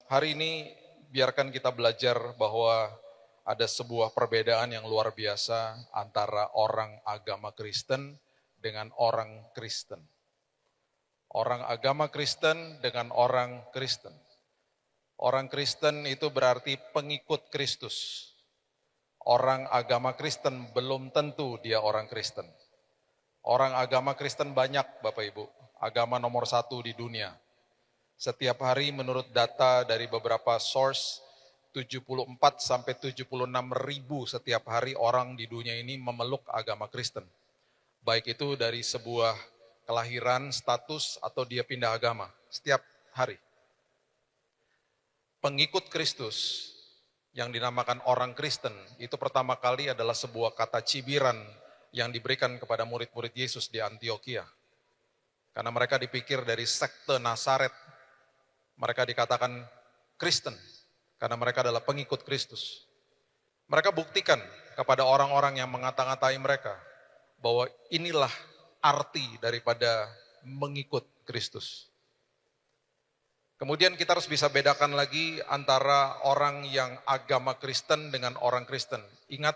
Hari ini biarkan kita belajar bahwa ada sebuah perbedaan yang luar biasa antara orang agama Kristen dengan orang Kristen. Orang agama Kristen dengan orang Kristen. Orang Kristen itu berarti pengikut Kristus. Orang agama Kristen belum tentu dia orang Kristen. Orang agama Kristen banyak Bapak Ibu, agama nomor 1 di dunia. Setiap hari menurut data dari beberapa source, 74 sampai 76 ribu setiap hari orang di dunia ini memeluk agama Kristen. Baik itu dari sebuah kelahiran, status, atau dia pindah agama, setiap hari. Pengikut Kristus yang dinamakan orang Kristen, itu pertama kali adalah sebuah kata cibiran yang diberikan kepada murid-murid Yesus di Antioquia. Karena mereka dipikir dari sekte Nazaret, mereka dikatakan Kristen, karena mereka adalah pengikut Kristus. Mereka buktikan kepada orang-orang yang mengata-ngatai mereka, bahwa inilah arti daripada mengikut Kristus. Kemudian kita harus bisa bedakan lagi antara orang yang agama Kristen dengan orang Kristen. Ingat,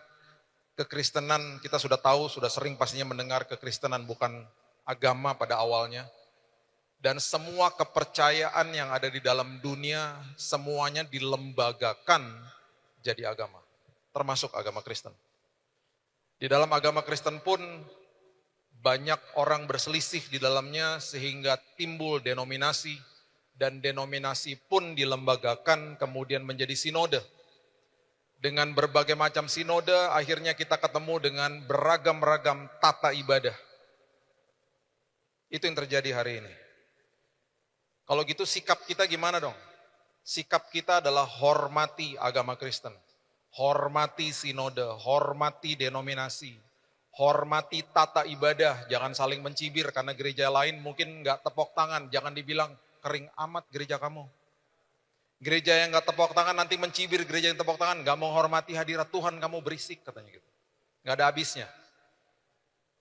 kekristenan kita sudah tahu, sudah sering pastinya mendengar kekristenan bukan agama pada awalnya. Dan semua kepercayaan yang ada di dalam dunia, semuanya dilembagakan jadi agama. Termasuk agama Kristen. Di dalam agama Kristen pun banyak orang berselisih di dalamnya sehingga timbul denominasi. Dan denominasi pun dilembagakan kemudian menjadi sinode. Dengan berbagai macam sinode, akhirnya kita ketemu dengan beragam-ragam tata ibadah. Itu yang terjadi hari ini. Kalau gitu sikap kita gimana dong? Sikap kita adalah hormati agama Kristen. Hormati sinode, hormati denominasi. Hormati tata ibadah, jangan saling mencibir karena gereja lain mungkin nggak tepok tangan, jangan dibilang kering amat gereja kamu. Gereja yang gak tepuk tangan nanti mencibir gereja yang tepuk tangan, gak menghormati hadirat Tuhan, kamu berisik katanya gitu. Gak ada habisnya.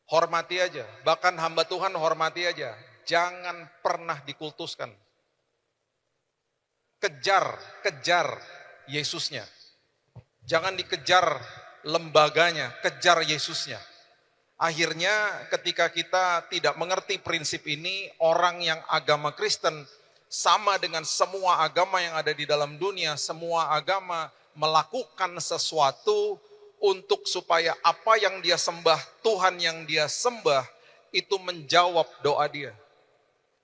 Hormati aja, bahkan hamba Tuhan hormati aja. Jangan pernah dikultuskan. Kejar Yesusnya. Jangan dikejar lembaganya, kejar Yesusnya. Akhirnya ketika kita tidak mengerti prinsip ini, orang yang agama Kristen sama dengan semua agama yang ada di dalam dunia, semua agama melakukan sesuatu untuk supaya apa yang dia sembah, Tuhan yang dia sembah, itu menjawab doa dia.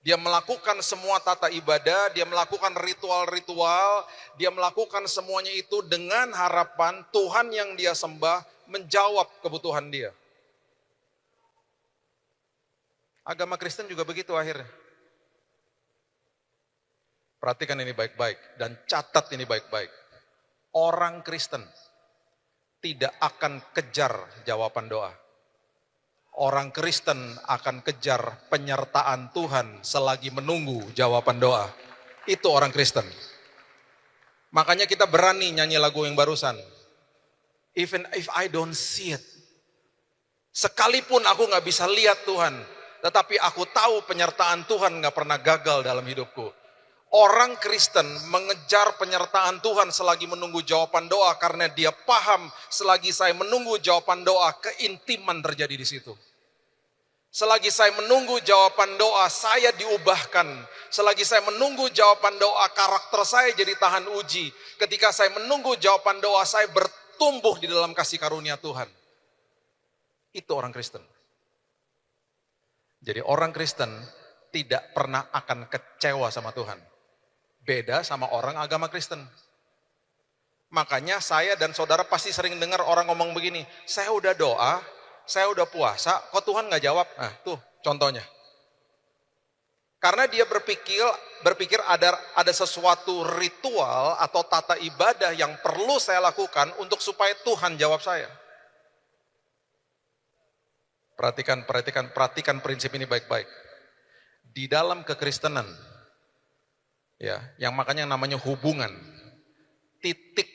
Dia melakukan semua tata ibadah, dia melakukan ritual-ritual, dia melakukan semuanya itu dengan harapan Tuhan yang dia sembah menjawab kebutuhan dia. Agama Kristen juga begitu akhirnya. Perhatikan ini baik-baik dan catat ini baik-baik. Orang Kristen tidak akan kejar jawaban doa. Orang Kristen akan kejar penyertaan Tuhan selagi menunggu jawaban doa. Itu orang Kristen. Makanya kita berani nyanyi lagu yang barusan. Even if I don't see it. Sekalipun aku gak bisa lihat Tuhan, tetapi aku tahu penyertaan Tuhan gak pernah gagal dalam hidupku. Orang Kristen mengejar penyertaan Tuhan selagi menunggu jawaban doa karena dia paham selagi saya menunggu jawaban doa, keintiman terjadi di situ. Selagi saya menunggu jawaban doa, saya diubahkan. Selagi saya menunggu jawaban doa, karakter saya jadi tahan uji. Ketika saya menunggu jawaban doa, saya bertumbuh di dalam kasih karunia Tuhan. Itu orang Kristen. Jadi orang Kristen tidak pernah akan kecewa sama Tuhan. Beda sama orang agama Kristen. Makanya saya dan saudara pasti sering dengar orang ngomong begini, saya udah doa, saya udah puasa, kok Tuhan gak jawab? Nah tuh contohnya. Karena dia berpikir ada sesuatu ritual atau tata ibadah yang perlu saya lakukan untuk supaya Tuhan jawab saya. Perhatikan prinsip ini baik-baik. Di dalam kekristenan, ya, yang makanya namanya hubungan, titik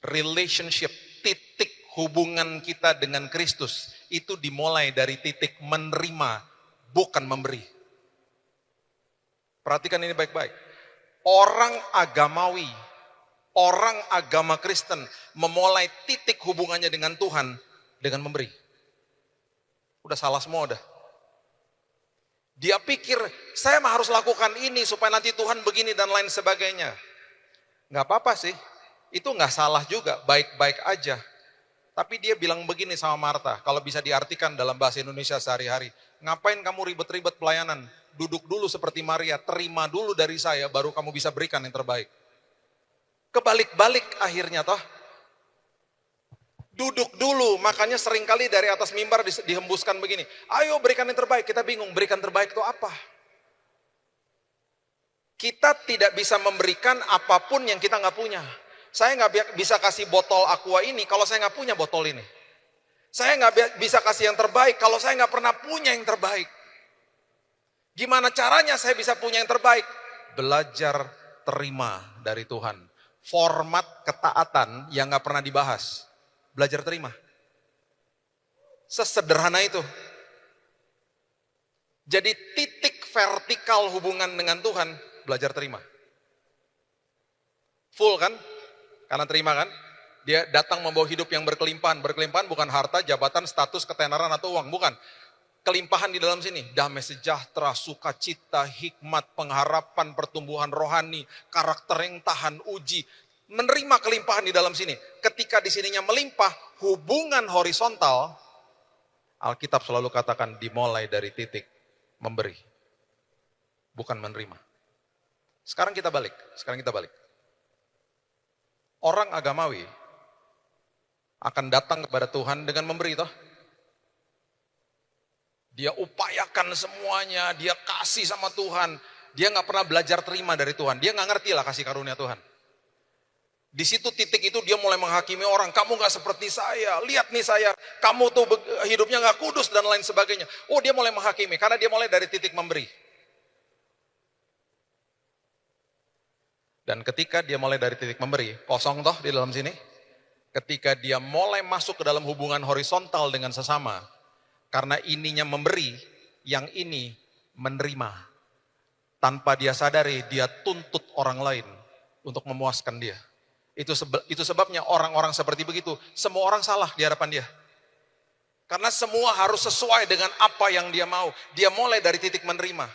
relationship, titik hubungan kita dengan Kristus itu dimulai dari titik menerima, bukan memberi. Perhatikan ini baik-baik. Orang agamawi, orang agama Kristen memulai titik hubungannya dengan Tuhan dengan memberi. Udah salah semua udah. Dia pikir, saya mah harus lakukan ini supaya nanti Tuhan begini dan lain sebagainya. Nggak apa-apa sih, itu nggak salah juga, baik-baik aja. Tapi dia bilang begini sama Marta, kalau bisa diartikan dalam bahasa Indonesia sehari-hari. Ngapain kamu ribet-ribet pelayanan? Duduk dulu seperti Maria, terima dulu dari saya, baru kamu bisa berikan yang terbaik. Kebalik-balik akhirnya toh. Duduk dulu, makanya seringkali dari atas mimbar dihembuskan begini. Ayo berikan yang terbaik, kita bingung berikan terbaik itu apa? Kita tidak bisa memberikan apapun yang kita nggak punya. Saya nggak bisa kasih botol aqua ini kalau saya nggak punya botol ini. Saya nggak bisa kasih yang terbaik kalau saya nggak pernah punya yang terbaik. Gimana caranya saya bisa punya yang terbaik? Belajar terima dari Tuhan. Format ketaatan yang nggak pernah dibahas. Belajar terima. Sesederhana itu. Jadi titik vertikal hubungan dengan Tuhan, belajar terima. Full kan? Karena terima kan? Dia datang membawa hidup yang berkelimpahan. Berkelimpahan bukan harta, jabatan, status, ketenaran, atau uang. Bukan. Kelimpahan di dalam sini. Damai sejahtera, sukacita, hikmat, pengharapan, pertumbuhan rohani, karakter yang tahan uji. Menerima kelimpahan di dalam sini. Ketika di sininya melimpah, hubungan horizontal, Alkitab selalu katakan dimulai dari titik memberi. Bukan menerima. Sekarang kita balik. Orang agamawi akan datang kepada Tuhan dengan memberi toh. Dia upayakan semuanya, dia kasih sama Tuhan. Dia nggak pernah belajar terima dari Tuhan. Dia nggak ngerti lah kasih karunia Tuhan. Di situ titik itu dia mulai menghakimi orang. Kamu nggak seperti saya. Lihat nih saya. Kamu tuh hidupnya nggak kudus dan lain sebagainya. Oh dia mulai menghakimi karena dia mulai dari titik memberi. Dan ketika dia mulai dari titik memberi, kosong toh di dalam sini. Ketika dia mulai masuk ke dalam hubungan horizontal dengan sesama, karena ininya memberi, yang ini menerima. Tanpa dia sadari, dia tuntut orang lain untuk memuaskan dia. Itu sebabnya orang-orang seperti begitu, semua orang salah di hadapan dia. Karena semua harus sesuai dengan apa yang dia mau. Dia mulai dari titik menerima.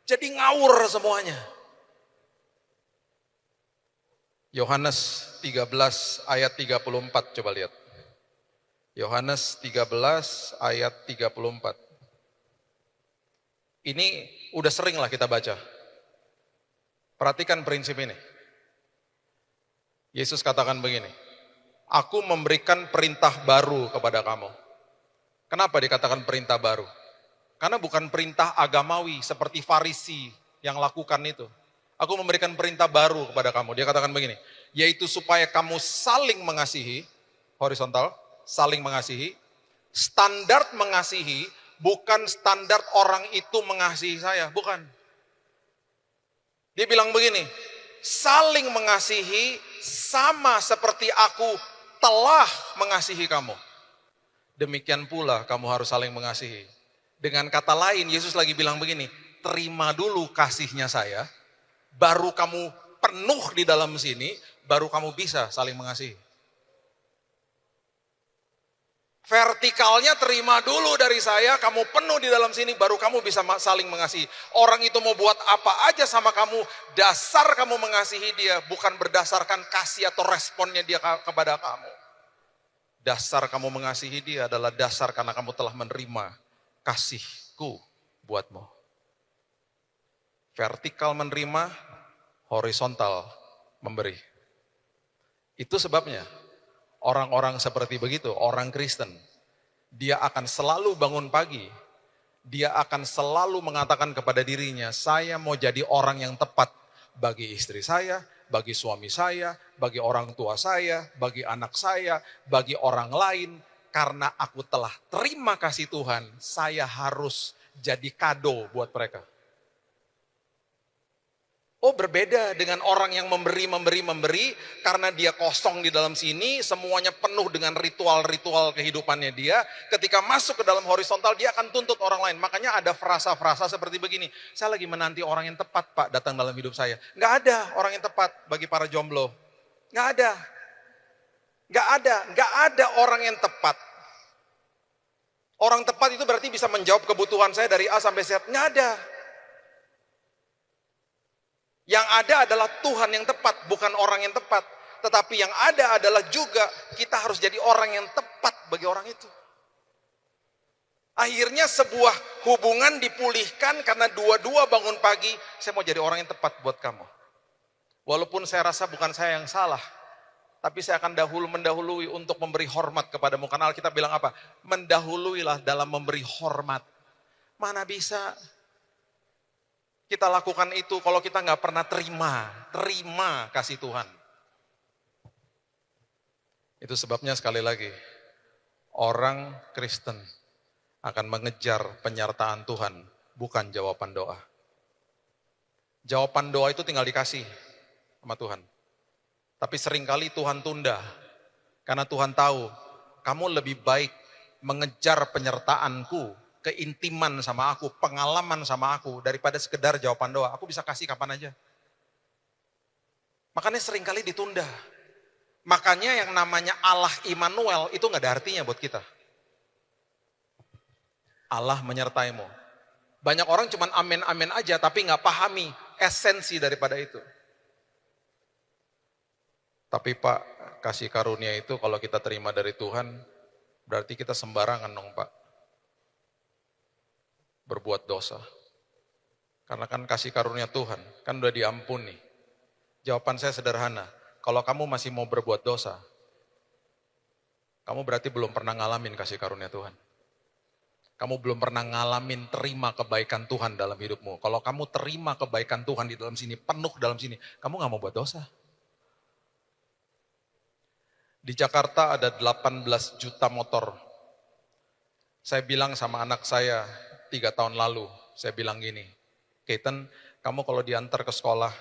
Jadi ngawur semuanya. Yohanes 13 ayat 34, coba lihat. Yohanes 13 ayat 34. Ini udah sering lah kita baca. Perhatikan prinsip ini. Yesus katakan begini, aku memberikan perintah baru kepada kamu. Kenapa dikatakan perintah baru? Karena bukan perintah agamawi seperti Farisi yang lakukan itu. Aku memberikan perintah baru kepada kamu. Dia katakan begini, yaitu supaya kamu saling mengasihi, horizontal, saling mengasihi. Standar mengasihi bukan standar orang itu mengasihi saya, bukan. Dia bilang begini, saling mengasihi sama seperti aku telah mengasihi kamu. Demikian pula kamu harus saling mengasihi. Dengan kata lain, Yesus lagi bilang begini, terima dulu kasihnya saya, baru kamu penuh di dalam sini, baru kamu bisa saling mengasihi. Vertikalnya terima dulu dari saya, kamu penuh di dalam sini, baru kamu bisa saling mengasihi. Orang itu mau buat apa aja sama kamu, dasar kamu mengasihi dia, bukan berdasarkan kasih atau responnya dia kepada kamu. Dasar kamu mengasihi dia adalah dasar karena kamu telah menerima kasihku buatmu. Vertikal menerima, horizontal memberi. Itu sebabnya orang-orang seperti begitu, orang Kristen, dia akan selalu bangun pagi, dia akan selalu mengatakan kepada dirinya, saya mau jadi orang yang tepat bagi istri saya, bagi suami saya, bagi orang tua saya, bagi anak saya, bagi orang lain, karena aku telah terima kasih Tuhan, saya harus jadi kado buat mereka. Oh, berbeda dengan orang yang memberi, karena dia kosong di dalam sini, semuanya penuh dengan ritual-ritual kehidupannya dia. Ketika masuk ke dalam horizontal, dia akan tuntut orang lain. Makanya ada frasa-frasa seperti begini, saya lagi menanti orang yang tepat Pak datang dalam hidup saya. Nggak ada orang yang tepat bagi para jomblo. Nggak ada. Nggak ada orang yang tepat. Orang tepat itu berarti bisa menjawab kebutuhan saya dari A sampai Z. Nggak ada. Yang ada adalah Tuhan yang tepat, bukan orang yang tepat. Tetapi yang ada adalah juga kita harus jadi orang yang tepat bagi orang itu. Akhirnya sebuah hubungan dipulihkan karena dua-dua bangun pagi, saya mau jadi orang yang tepat buat kamu. Walaupun saya rasa bukan saya yang salah, tapi saya akan mendahului untuk memberi hormat kepadamu. Karena Alkitab bilang apa? Mendahuluilah dalam memberi hormat. Mana bisa kita lakukan itu kalau kita nggak pernah terima kasih Tuhan. Itu sebabnya sekali lagi, orang Kristen akan mengejar penyertaan Tuhan, bukan jawaban doa. Jawaban doa itu tinggal dikasih sama Tuhan. Tapi seringkali Tuhan tunda, karena Tuhan tahu, kamu lebih baik mengejar penyertaanku, keintiman sama aku, pengalaman sama aku, daripada sekedar jawaban doa. Aku bisa kasih kapan aja. Makanya seringkali ditunda. Makanya yang namanya Allah Immanuel itu gak ada artinya buat kita. Allah menyertaimu. Banyak orang cuman amin-amin aja, tapi gak pahami esensi daripada itu. Tapi Pak, kasih karunia itu kalau kita terima dari Tuhan, berarti kita sembarangan dong Pak. Berbuat dosa. Karena kan kasih karunia Tuhan, kan udah diampuni. Jawaban saya sederhana, kalau kamu masih mau berbuat dosa, kamu berarti belum pernah ngalamin kasih karunia Tuhan. Kamu belum pernah ngalamin terima kebaikan Tuhan dalam hidupmu. Kalau kamu terima kebaikan Tuhan di dalam sini, penuh dalam sini, kamu gak mau buat dosa. Di Jakarta ada 18 juta motor. Saya bilang sama anak saya 3 tahun lalu, saya bilang gini, Keaton, kamu kalau diantar ke sekolah,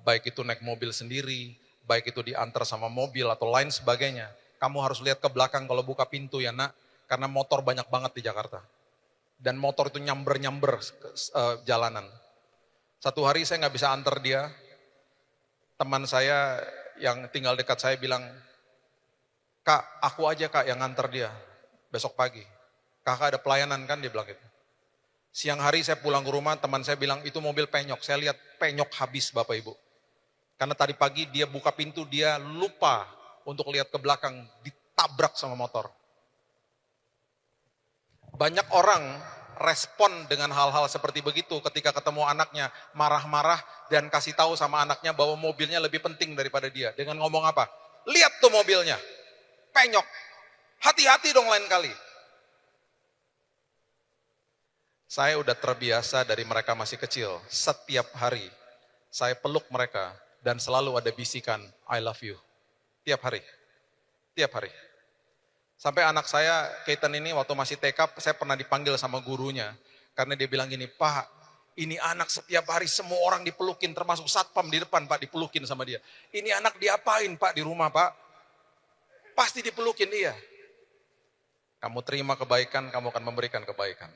baik itu naik mobil sendiri, baik itu diantar sama mobil atau lain sebagainya, kamu harus lihat ke belakang kalau buka pintu ya nak, karena motor banyak banget di Jakarta. Dan motor itu nyamber-nyamber jalanan. Satu hari saya nggak bisa antar dia, teman saya yang tinggal dekat saya bilang, Kak, aku aja Kak yang nganter dia besok pagi. Kakak ada pelayanan kan, dia bilang gitu. Siang hari saya pulang ke rumah, teman saya bilang, itu mobil penyok. Saya lihat penyok habis Bapak Ibu. Karena tadi pagi dia buka pintu, dia lupa untuk lihat ke belakang, ditabrak sama motor. Banyak orang respon dengan hal-hal seperti begitu ketika ketemu anaknya, marah-marah dan kasih tahu sama anaknya bahwa mobilnya lebih penting daripada dia. Dengan ngomong apa? Lihat tuh mobilnya, penyok. Hati-hati dong lain kali. Saya udah terbiasa dari mereka masih kecil, setiap hari saya peluk mereka dan selalu ada bisikan, I love you. Tiap hari. Sampai anak saya, Keaton ini waktu masih TK, saya pernah dipanggil sama gurunya. Karena dia bilang gini, Pak, ini anak setiap hari semua orang dipelukin, termasuk satpam di depan Pak, dipelukin sama dia. Ini anak diapain Pak di rumah Pak? Pasti dipelukin dia. Kamu terima kebaikan, kamu akan memberikan kebaikan.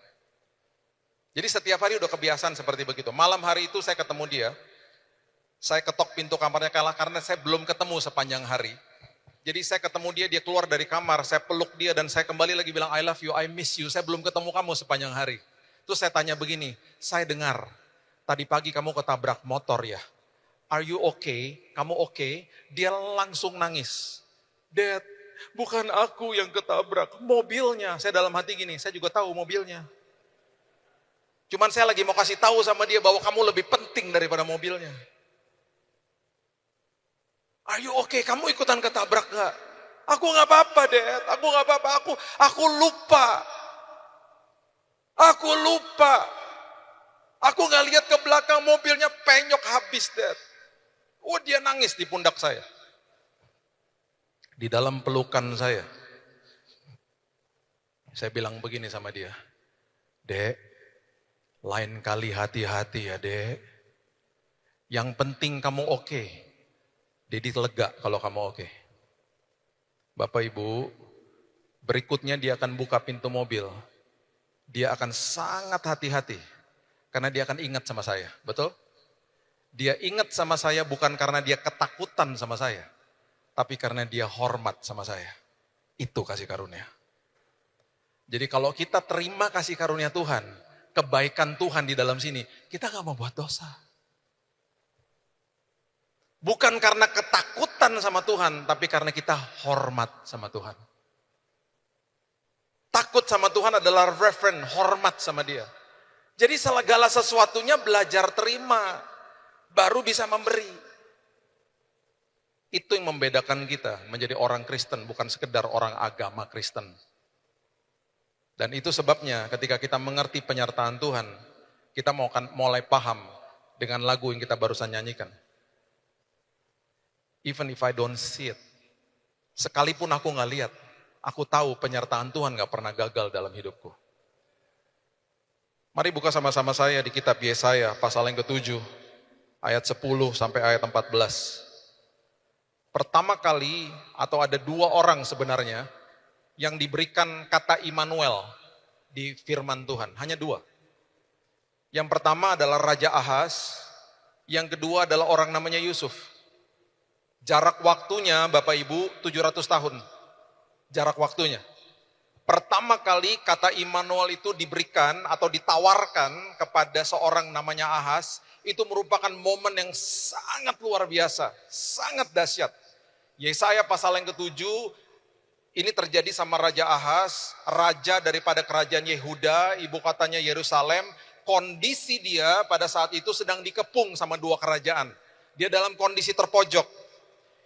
Jadi setiap hari udah kebiasaan seperti begitu. Malam hari itu saya ketemu dia, saya ketok pintu kamarnya karena saya belum ketemu sepanjang hari. Jadi saya ketemu dia keluar dari kamar, saya peluk dia dan saya kembali lagi bilang I love you, I miss you, saya belum ketemu kamu sepanjang hari. Terus saya tanya begini, saya dengar tadi pagi kamu ketabrak motor ya, are you okay? Kamu okay? Dia langsung nangis. Dad, bukan aku yang ketabrak, mobilnya. Saya dalam hati gini, saya juga tahu mobilnya. Cuman saya lagi mau kasih tahu sama dia bahwa kamu lebih penting daripada mobilnya. Are you okay? Kamu ikutan ketabrak gak? Aku gak apa-apa, Dad. Aku gak apa-apa. Aku lupa. Aku gak lihat ke belakang, mobilnya penyok habis, Dad. Oh, dia nangis di pundak saya. Di dalam pelukan saya bilang begini sama dia. Dek, lain kali hati-hati ya Dek. Yang penting kamu oke. Dedi lega kalau kamu oke. Bapak Ibu, berikutnya dia akan buka pintu mobil. Dia akan sangat hati-hati. Karena dia akan ingat sama saya, betul? Dia ingat sama saya bukan karena dia ketakutan sama saya. Tapi karena dia hormat sama saya. Itu kasih karunia. Jadi kalau kita terima kasih karunia Tuhan, kebaikan Tuhan di dalam sini, kita gak mau buat dosa. Bukan karena ketakutan sama Tuhan, tapi karena kita hormat sama Tuhan. Takut sama Tuhan adalah reverent, hormat sama dia. Jadi segala sesuatunya belajar terima, baru bisa memberi. Itu yang membedakan kita menjadi orang Kristen, bukan sekedar orang agama Kristen. Dan itu sebabnya ketika kita mengerti penyertaan Tuhan, kita mau mulai paham dengan lagu yang kita barusan nyanyikan. Even if I don't see it, sekalipun aku gak lihat, aku tahu penyertaan Tuhan gak pernah gagal dalam hidupku. Mari buka sama-sama saya di kitab Yesaya pasal yang ke-7, ayat 10 sampai ayat 14. Pertama kali atau ada dua orang sebenarnya yang diberikan kata Immanuel di firman Tuhan, hanya dua. Yang pertama adalah Raja Ahaz, yang kedua adalah orang namanya Yusuf. Jarak waktunya Bapak Ibu 700 tahun, jarak waktunya. Pertama kali kata Immanuel itu diberikan atau ditawarkan kepada seorang namanya Ahaz, itu merupakan momen yang sangat luar biasa, sangat dahsyat. Yesaya pasal yang ke-7, ini terjadi sama Raja Ahaz, raja daripada kerajaan Yehuda, ibu kotanya Yerusalem. Kondisi dia pada saat itu sedang dikepung sama dua kerajaan. Dia dalam kondisi terpojok.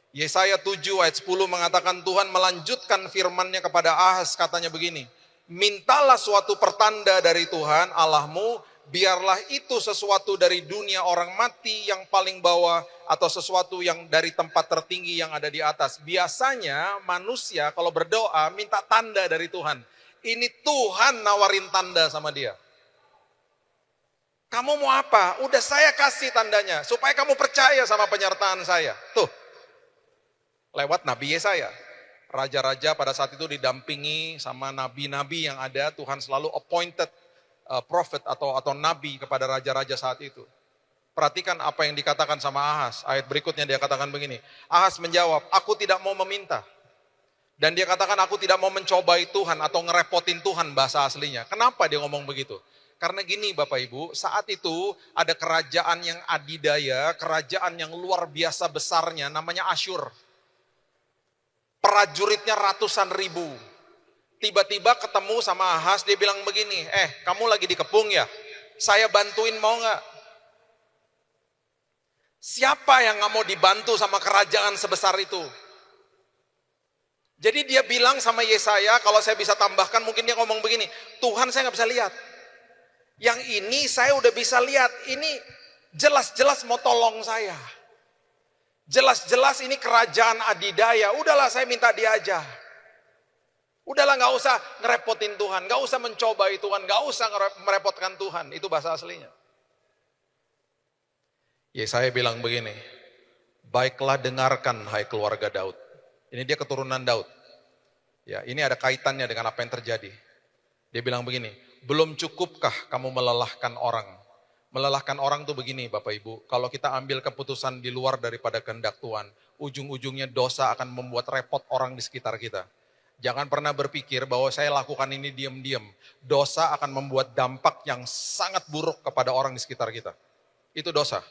Yesaya 7 ayat 10 mengatakan Tuhan melanjutkan firman-Nya kepada Ahaz, katanya begini, mintalah suatu pertanda dari Tuhan Allahmu, biarlah itu sesuatu dari dunia orang mati yang paling bawah atau sesuatu yang dari tempat tertinggi yang ada di atas. Biasanya manusia kalau berdoa minta tanda dari Tuhan. Ini Tuhan nawarin tanda sama dia. Kamu mau apa? Udah saya kasih tandanya supaya kamu percaya sama penyertaan saya. Tuh. Lewat Nabi Yesaya. Raja-raja pada saat itu didampingi sama nabi-nabi yang ada, Tuhan selalu appointed prophet atau nabi kepada raja-raja saat itu. Perhatikan apa yang dikatakan sama Ahaz. Ayat berikutnya dia katakan begini. Ahaz menjawab, aku tidak mau meminta. Dan dia katakan aku tidak mau mencobai Tuhan atau ngerepotin Tuhan bahasa aslinya. Kenapa dia ngomong begitu? Karena gini Bapak Ibu, saat itu ada kerajaan yang adidaya, kerajaan yang luar biasa besarnya namanya Asyur. Prajuritnya ratusan ribu. Tiba-tiba ketemu sama Ahaz, dia bilang begini, kamu lagi dikepung ya? Saya bantuin mau gak? Siapa yang gak mau dibantu sama kerajaan sebesar itu? Jadi dia bilang sama Yesaya, kalau saya bisa tambahkan mungkin dia ngomong begini, Tuhan saya gak bisa lihat. Yang ini saya udah bisa lihat, ini jelas-jelas mau tolong saya. Jelas-jelas ini kerajaan adidaya, udahlah saya minta dia aja. Udahlah gak usah ngerepotin Tuhan, gak usah mencobai Tuhan, gak usah merepotkan Tuhan. Itu bahasa aslinya. Yesaya bilang begini, baiklah dengarkan hai keluarga Daud. Ini dia keturunan Daud. Ya, ini ada kaitannya dengan apa yang terjadi. Dia bilang begini, belum cukupkah kamu melelahkan orang? Melelahkan orang tuh begini Bapak Ibu, kalau kita ambil keputusan di luar daripada kehendak Tuhan, ujung-ujungnya dosa akan membuat repot orang di sekitar kita. Jangan pernah berpikir bahwa saya lakukan ini diam-diam. Dosa akan membuat dampak yang sangat buruk kepada orang di sekitar kita. Itu dosa.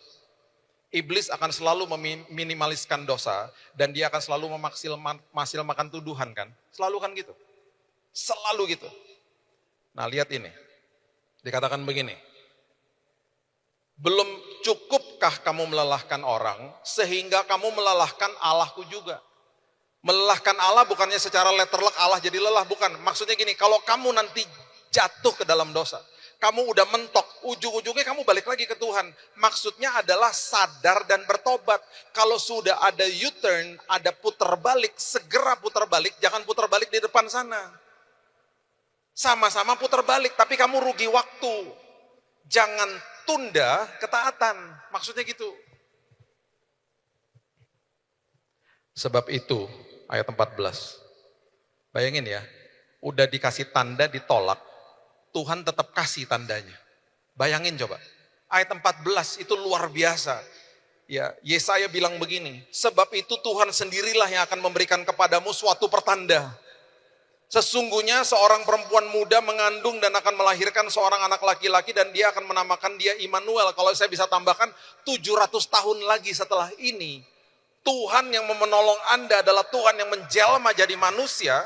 Iblis akan selalu meminimaliskan dosa dan dia akan selalu memaksimalkan tuduhan kan. Selalu kan gitu. Selalu gitu. Nah lihat ini. Dikatakan begini. Belum cukupkah kamu melelahkan orang sehingga kamu melelahkan Allahku juga. Melelahkan Allah bukannya secara letterlock Allah jadi lelah, bukan. Maksudnya gini, kalau kamu nanti jatuh ke dalam dosa, kamu udah mentok, ujung-ujungnya kamu balik lagi ke Tuhan. Maksudnya adalah sadar dan bertobat. Kalau sudah ada U-turn, ada putar balik, segera putar balik, jangan putar balik di depan sana. Sama-sama putar balik, tapi kamu rugi waktu. Jangan tunda ketaatan, maksudnya gitu. Sebab itu, ayat 14. Bayangin ya, udah dikasih tanda ditolak, Tuhan tetap kasih tandanya. Bayangin coba, ayat 14 itu luar biasa. Ya, Yesaya bilang begini, sebab itu Tuhan sendirilah yang akan memberikan kepadamu suatu pertanda. Sesungguhnya seorang perempuan muda mengandung dan akan melahirkan seorang anak laki-laki dan dia akan menamakan dia Immanuel. Kalau saya bisa tambahkan 700 tahun lagi setelah ini, Tuhan yang menolong Anda adalah Tuhan yang menjelma jadi manusia,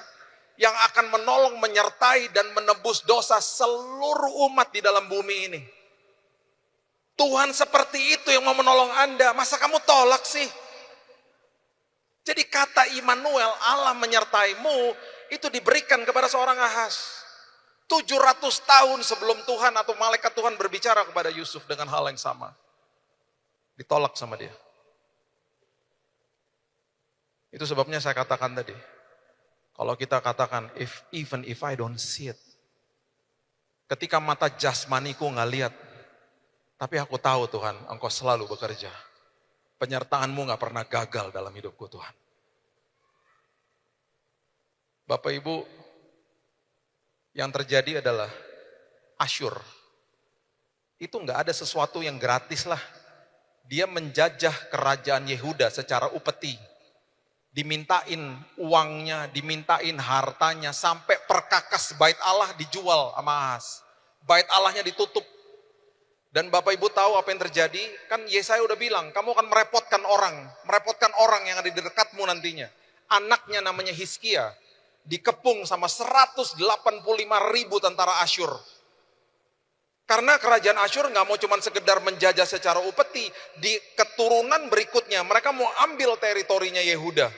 yang akan menolong, menyertai, dan menebus dosa seluruh umat di dalam bumi ini. Tuhan seperti itu yang mau menolong Anda, masa kamu tolak sih? Jadi kata Immanuel, Allah menyertaimu, itu diberikan kepada seorang Ahaz. 700 tahun sebelum Tuhan atau malaikat Tuhan berbicara kepada Yusuf dengan hal yang sama. Ditolak sama dia. Itu sebabnya saya katakan tadi, kalau kita katakan, even if I don't see it, ketika mata jasmaniku nggak lihat, tapi aku tahu Tuhan, Engkau selalu bekerja. Penyertaanmu nggak pernah gagal dalam hidupku Tuhan. Bapak Ibu, yang terjadi adalah Asyur. Itu nggak ada sesuatu yang gratis lah. Dia menjajah kerajaan Yehuda secara upeti. Dimintain uangnya, dimintain hartanya, sampai perkakas bait Allah dijual sama Ahaz. Bait Allahnya ditutup. Dan Bapak Ibu tahu apa yang terjadi? Kan Yesaya udah bilang, kamu akan merepotkan orang yang ada di dekatmu nantinya. Anaknya namanya Hizkia, dikepung sama 185.000 tentara Asyur. Karena kerajaan Asyur nggak mau cuma sekedar menjajah secara upeti, di keturunan berikutnya mereka mau ambil teritorinya Yehuda.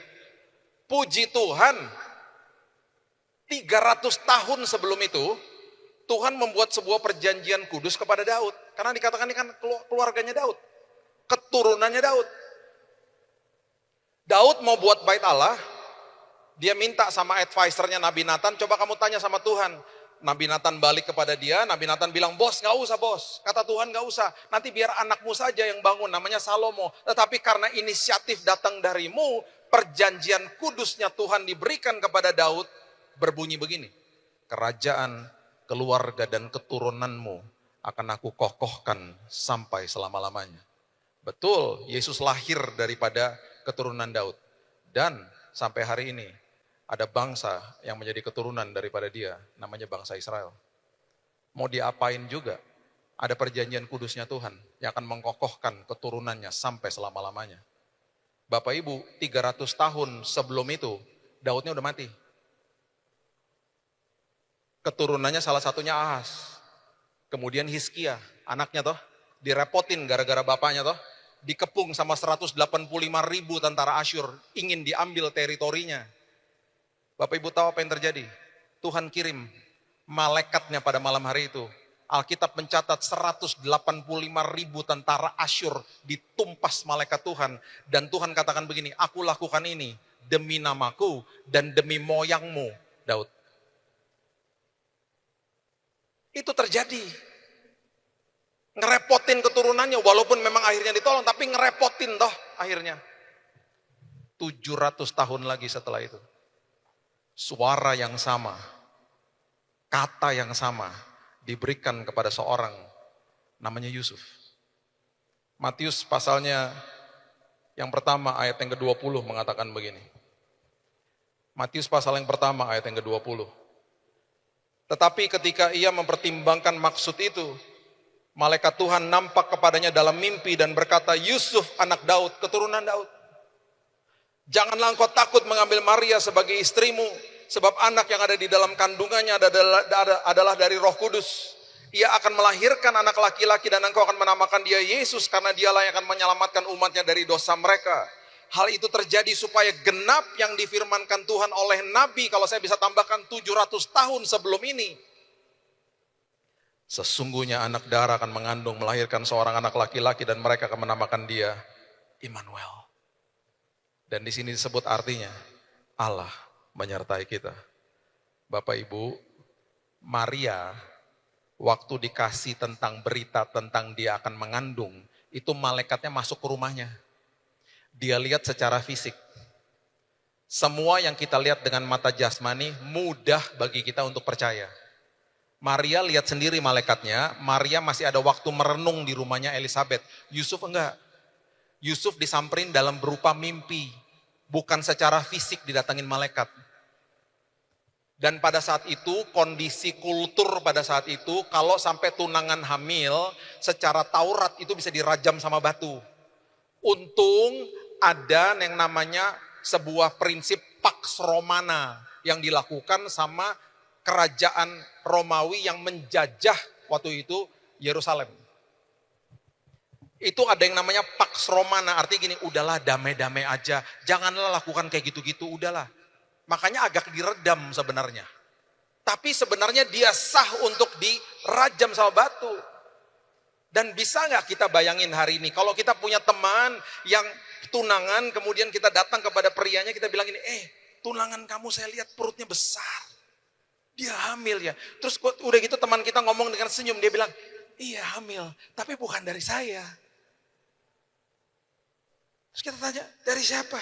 Puji Tuhan, 300 tahun sebelum itu, Tuhan membuat sebuah perjanjian kudus kepada Daud. Karena dikatakan ini kan keluarganya Daud, keturunannya Daud. Daud mau buat bait Allah, dia minta sama advisernya Nabi Nathan, coba kamu tanya sama Tuhan. Nabi Nathan balik kepada dia, Nabi Nathan bilang, bos gak usah bos, kata Tuhan gak usah, nanti biar anakmu saja yang bangun, namanya Salomo. Tetapi karena inisiatif datang darimu, perjanjian kudusnya Tuhan diberikan kepada Daud, berbunyi begini, kerajaan, keluarga dan keturunanmu akan aku kokohkan sampai selama-lamanya. Betul, Yesus lahir daripada keturunan Daud. Dan sampai hari ini, ada bangsa yang menjadi keturunan daripada dia, namanya bangsa Israel. Mau diapain juga, ada perjanjian kudusnya Tuhan yang akan mengkokohkan keturunannya sampai selama-lamanya. Bapak Ibu, 300 tahun sebelum itu, Daudnya udah mati. Keturunannya salah satunya Ahaz. Kemudian Hizkia, anaknya toh, direpotin gara-gara bapaknya toh, dikepung sama 185.000 tentara Asyur, ingin diambil teritorinya. Bapak Ibu tahu apa yang terjadi? Tuhan kirim malaikatnya pada malam hari itu. Alkitab mencatat 185.000 tentara Asyur ditumpas malaikat Tuhan. Dan Tuhan katakan begini, aku lakukan ini demi namaku dan demi moyangmu, Daud. Itu terjadi. Ngerepotin keturunannya, walaupun memang akhirnya ditolong, tapi ngerepotin toh akhirnya. 700 tahun lagi setelah itu. Suara yang sama, kata yang sama diberikan kepada seorang namanya Yusuf. Matius pasalnya yang pertama ayat yang ke-20 mengatakan begini. Matius pasal yang pertama ayat yang ke-20. Tetapi ketika ia mempertimbangkan maksud itu, malaikat Tuhan nampak kepadanya dalam mimpi dan berkata, Yusuf anak Daud, keturunan Daud. Janganlah engkau takut mengambil Maria sebagai istrimu, sebab anak yang ada di dalam kandungannya adalah dari Roh Kudus. Ia akan melahirkan anak laki-laki dan engkau akan menamakan dia Yesus, karena dialah yang akan menyelamatkan umatnya dari dosa mereka. Hal itu terjadi supaya genap yang difirmankan Tuhan oleh Nabi, kalau saya bisa tambahkan 700 tahun sebelum ini. Sesungguhnya anak darah akan mengandung, melahirkan seorang anak laki-laki dan mereka akan menamakan dia Immanuel. Dan di sini disebut artinya Allah menyertai kita. Bapak Ibu, Maria waktu dikasih tentang berita tentang dia akan mengandung, itu malaikatnya masuk ke rumahnya. Dia lihat secara fisik. Semua yang kita lihat dengan mata jasmani mudah bagi kita untuk percaya. Maria lihat sendiri malaikatnya, Maria masih ada waktu merenung di rumahnya Elizabeth. Yusuf enggak. Yusuf disamperin dalam berupa mimpi, bukan secara fisik didatangin malaikat. Dan pada saat itu, kondisi kultur pada saat itu, kalau sampai tunangan hamil, secara Taurat itu bisa dirajam sama batu. Untung ada yang namanya sebuah prinsip Pax Romana yang dilakukan sama kerajaan Romawi yang menjajah waktu itu Yerusalem. Itu ada yang namanya Pax Romana, artinya gini, udahlah damai-damai aja, janganlah lakukan kayak gitu-gitu, udahlah. Makanya agak diredam sebenarnya. Tapi sebenarnya dia sah untuk dirajam sama batu. Dan bisa nggak kita bayangin hari ini, kalau kita punya teman yang tunangan, kemudian kita datang kepada prianya, kita bilang ini, tunangan kamu saya lihat perutnya besar. Dia hamil ya. Terus udah gitu teman kita ngomong dengan senyum, dia bilang, iya hamil, tapi bukan dari saya. Terus kita tanya, dari siapa?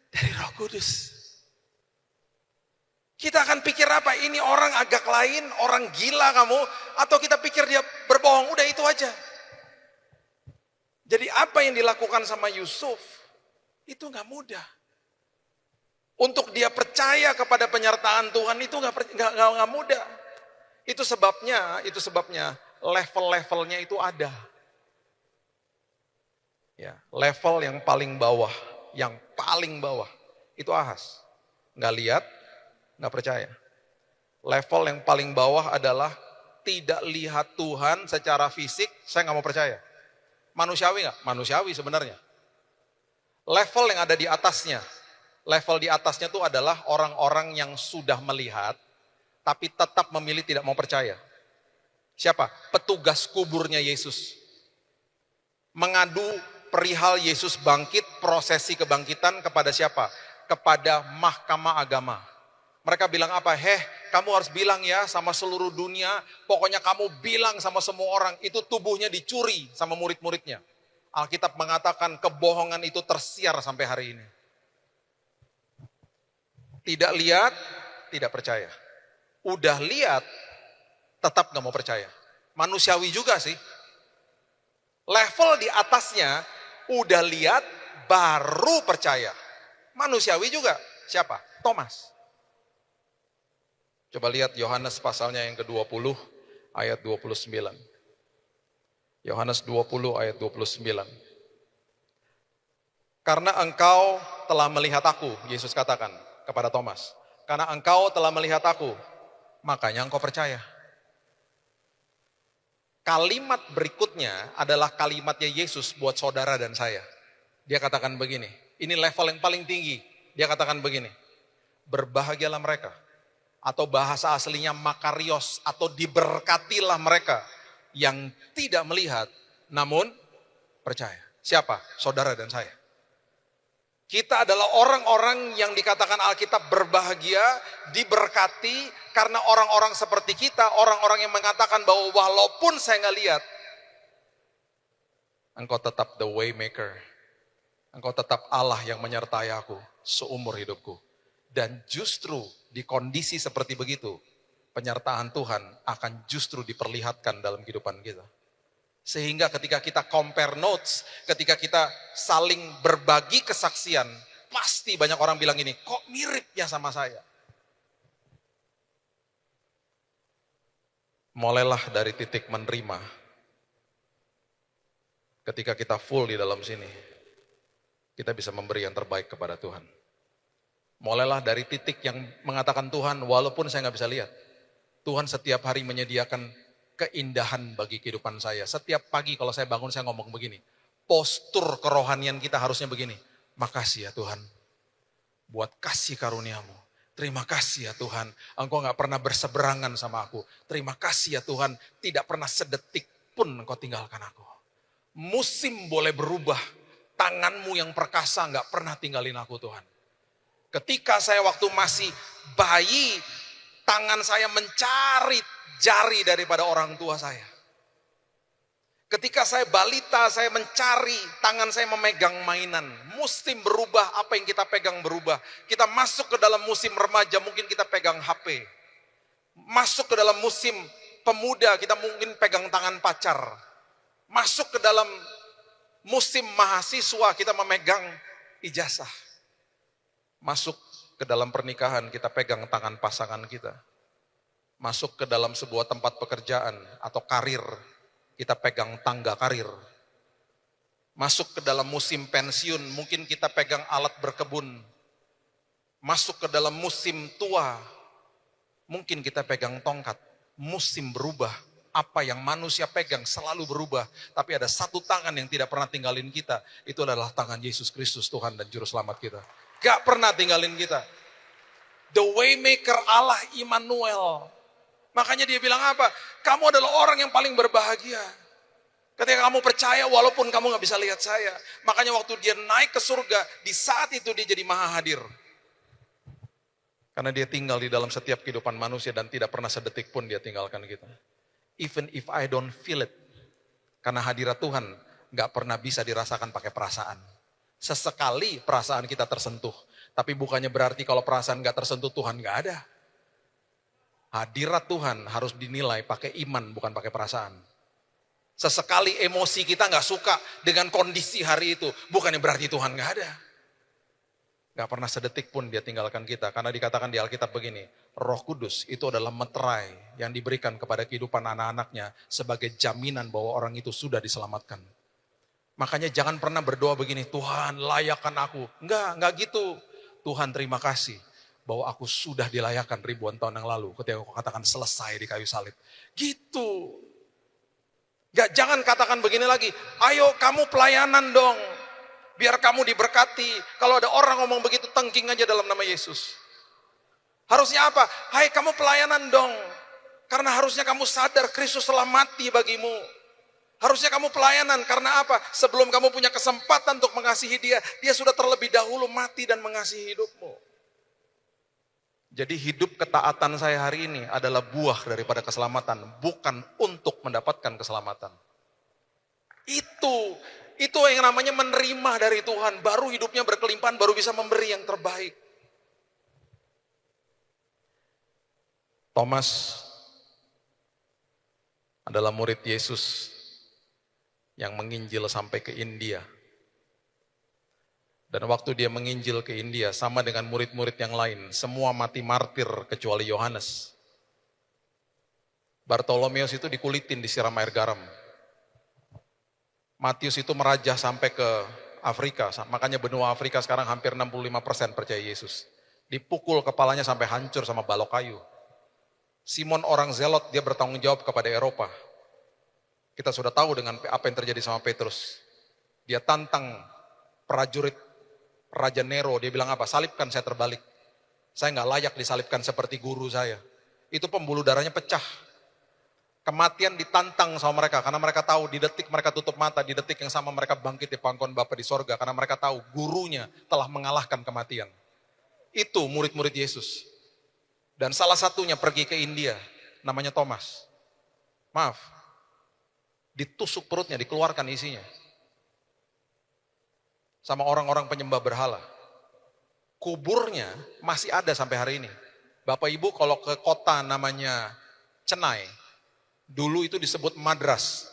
Dari Roh Kudus. Kita akan pikir apa? Ini orang agak lain, orang gila kamu, atau kita pikir dia berbohong, udah itu aja. Jadi apa yang dilakukan sama Yusuf, itu gak mudah. Untuk dia percaya kepada penyertaan Tuhan itu gak mudah. Itu sebabnya level-levelnya itu ada. Ya, level yang paling bawah itu Ahas. Nggak lihat, nggak percaya. Level yang paling bawah adalah tidak lihat Tuhan secara fisik, saya nggak mau percaya. Manusiawi nggak? Manusiawi sebenarnya. Level yang ada di atasnya, level di atasnya itu adalah orang-orang yang sudah melihat, tapi tetap memilih tidak mau percaya. Siapa? Petugas kuburnya Yesus. Mengadu perihal Yesus bangkit, prosesi kebangkitan kepada siapa? Kepada mahkamah agama. Mereka bilang apa? Kamu harus bilang ya sama seluruh dunia, pokoknya kamu bilang sama semua orang, itu tubuhnya dicuri sama murid-muridnya. Alkitab mengatakan kebohongan itu tersiar sampai hari ini. Tidak lihat, tidak percaya. Udah lihat, tetap gak mau percaya. Manusiawi juga sih. Level di atasnya, udah lihat, baru percaya. Manusiawi juga. Siapa? Thomas. Coba lihat Yohanes pasalnya yang ke-20, ayat 29. Yohanes 20 ayat 29. Karena engkau telah melihat aku, Yesus katakan kepada Thomas. Karena engkau telah melihat aku, makanya engkau percaya. Kalimat berikutnya adalah kalimatnya Yesus buat saudara dan saya. Dia katakan begini, ini level yang paling tinggi. Dia katakan begini, berbahagialah mereka. Atau bahasa aslinya makarios, atau diberkatilah mereka yang tidak melihat, namun percaya. Siapa? Saudara dan saya. Kita adalah orang-orang yang dikatakan Alkitab berbahagia, diberkati, karena orang-orang seperti kita, orang-orang yang mengatakan bahwa walaupun saya nggak lihat, engkau tetap the way maker. Engkau tetap Allah yang menyertai aku seumur hidupku. Dan justru di kondisi seperti begitu, penyertaan Tuhan akan justru diperlihatkan dalam kehidupan kita. Sehingga ketika kita compare notes, ketika kita saling berbagi kesaksian, pasti banyak orang bilang gini, kok mirip ya sama saya. Mulailah dari titik menerima. Ketika kita full di dalam sini, kita bisa memberi yang terbaik kepada Tuhan. Mulailah dari titik yang mengatakan Tuhan, walaupun saya nggak bisa lihat, Tuhan setiap hari menyediakan keindahan bagi kehidupan saya. Setiap pagi kalau saya bangun saya ngomong begini, postur kerohanian kita harusnya begini. Makasih ya Tuhan, buat kasih karuniamu. Terima kasih ya Tuhan, Engkau gak pernah berseberangan sama aku. Terima kasih ya Tuhan, tidak pernah sedetik pun Engkau tinggalkan aku. Musim boleh berubah, tanganmu yang perkasa gak pernah tinggalin aku Tuhan. Ketika saya waktu masih bayi, tangan saya mencari jari daripada orang tua saya. Ketika saya balita, saya mencari, tangan saya memegang mainan. Musim berubah, apa yang kita pegang berubah. Kita masuk ke dalam musim remaja, mungkin kita pegang HP. Masuk ke dalam musim pemuda, kita mungkin pegang tangan pacar. Masuk ke dalam musim mahasiswa, kita memegang ijazah. Masuk ke dalam pernikahan, kita pegang tangan pasangan kita. Masuk ke dalam sebuah tempat pekerjaan atau karir, kita pegang tangga karir. Masuk ke dalam musim pensiun, mungkin kita pegang alat berkebun. Masuk ke dalam musim tua, mungkin kita pegang tongkat. Musim berubah, apa yang manusia pegang selalu berubah. Tapi ada satu tangan yang tidak pernah tinggalin kita, itu adalah tangan Yesus Kristus, Tuhan dan Juru Selamat kita. Gak pernah tinggalin kita. The Waymaker, Allah Immanuel. Makanya dia bilang apa? Kamu adalah orang yang paling berbahagia. Ketika kamu percaya walaupun kamu gak bisa lihat saya. Makanya waktu dia naik ke surga, di saat itu dia jadi maha hadir. Karena dia tinggal di dalam setiap kehidupan manusia dan tidak pernah sedetik pun dia tinggalkan kita. Even if I don't feel it. Karena hadirat Tuhan gak pernah bisa dirasakan pakai perasaan. Sesekali perasaan kita tersentuh. Tapi bukannya berarti kalau perasaan gak tersentuh Tuhan gak ada. Hadirat Tuhan harus dinilai pakai iman, bukan pakai perasaan. Sesekali emosi kita gak suka dengan kondisi hari itu, bukannya berarti Tuhan gak ada. Gak pernah sedetik pun dia tinggalkan kita, karena dikatakan di Alkitab begini, Roh Kudus itu adalah meterai yang diberikan kepada kehidupan anak-anaknya sebagai jaminan bahwa orang itu sudah diselamatkan. Makanya jangan pernah berdoa begini, Tuhan layakkan aku. Enggak gitu. Tuhan terima kasih bahwa aku sudah dilayakkan ribuan tahun yang lalu ketika aku katakan selesai di kayu salib. Gitu. Jangan katakan begini lagi, ayo kamu pelayanan dong, biar kamu diberkati. Kalau ada orang ngomong begitu, tengking aja dalam nama Yesus. Harusnya apa? Hai kamu pelayanan dong, karena harusnya kamu sadar Kristus telah mati bagimu. Harusnya kamu pelayanan, karena apa? Sebelum kamu punya kesempatan untuk mengasihi dia, dia sudah terlebih dahulu mati dan mengasihi hidupmu. Jadi hidup ketaatan saya hari ini adalah buah daripada keselamatan, bukan untuk mendapatkan keselamatan. Itu yang namanya menerima dari Tuhan, baru hidupnya berkelimpahan, baru bisa memberi yang terbaik. Thomas adalah murid Yesus yang menginjil sampai ke India. Dan waktu dia menginjil ke India, sama dengan murid-murid yang lain, semua mati martir kecuali Yohanes. Bartolomeus itu dikulitin, disiram air garam. Matius itu merajah sampai ke Afrika, makanya benua Afrika sekarang hampir 65% percaya Yesus. Dipukul kepalanya sampai hancur sama balok kayu. Simon orang Zelot, dia bertanggung jawab kepada Eropa. Kita sudah tahu dengan apa yang terjadi sama Petrus. Dia tantang prajurit Raja Nero, dia bilang apa? Salibkan saya terbalik. Saya nggak layak disalibkan seperti guru saya. Itu pembuluh darahnya pecah. Kematian ditantang sama mereka, karena mereka tahu di detik mereka tutup mata, di detik yang sama mereka bangkit di pangkuan Bapa di sorga, karena mereka tahu gurunya telah mengalahkan kematian. Itu murid-murid Yesus. Dan salah satunya pergi ke India, namanya Thomas. Maaf, ditusuk perutnya, dikeluarkan isinya. Sama orang-orang penyembah berhala. Kuburnya masih ada sampai hari ini. Bapak Ibu kalau ke kota namanya Chennai, dulu itu disebut Madras.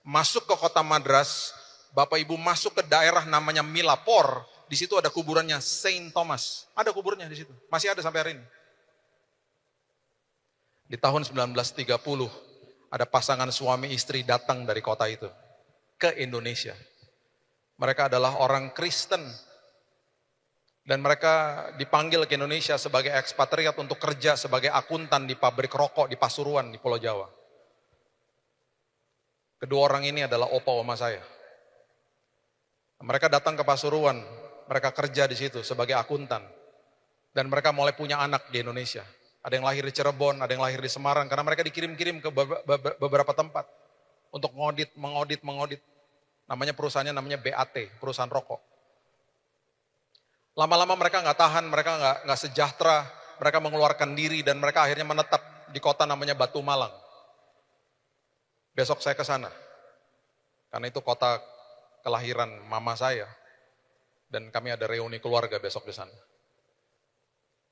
Masuk ke kota Madras, Bapak Ibu masuk ke daerah namanya Milapore, di situ ada kuburannya Saint Thomas. Ada kuburnya di situ, masih ada sampai hari ini. Di tahun 1930, ada pasangan suami istri datang dari kota itu ke Indonesia. Mereka adalah orang Kristen. Dan mereka dipanggil ke Indonesia sebagai ekspatriat untuk kerja sebagai akuntan di pabrik rokok di Pasuruan di Pulau Jawa. Kedua orang ini adalah opa oma saya. Mereka datang ke Pasuruan, mereka kerja di situ sebagai akuntan. Dan mereka mulai punya anak di Indonesia. Ada yang lahir di Cirebon, ada yang lahir di Semarang, karena mereka dikirim-kirim ke beberapa tempat untuk mengaudit. Namanya perusahaannya namanya BAT, perusahaan rokok. Lama-lama mereka nggak tahan, mereka nggak sejahtera, mereka mengeluarkan diri dan mereka akhirnya menetap di kota namanya Batu Malang. Besok saya ke sana. Karena itu kota kelahiran mama saya. Dan kami ada reuni keluarga besok di sana.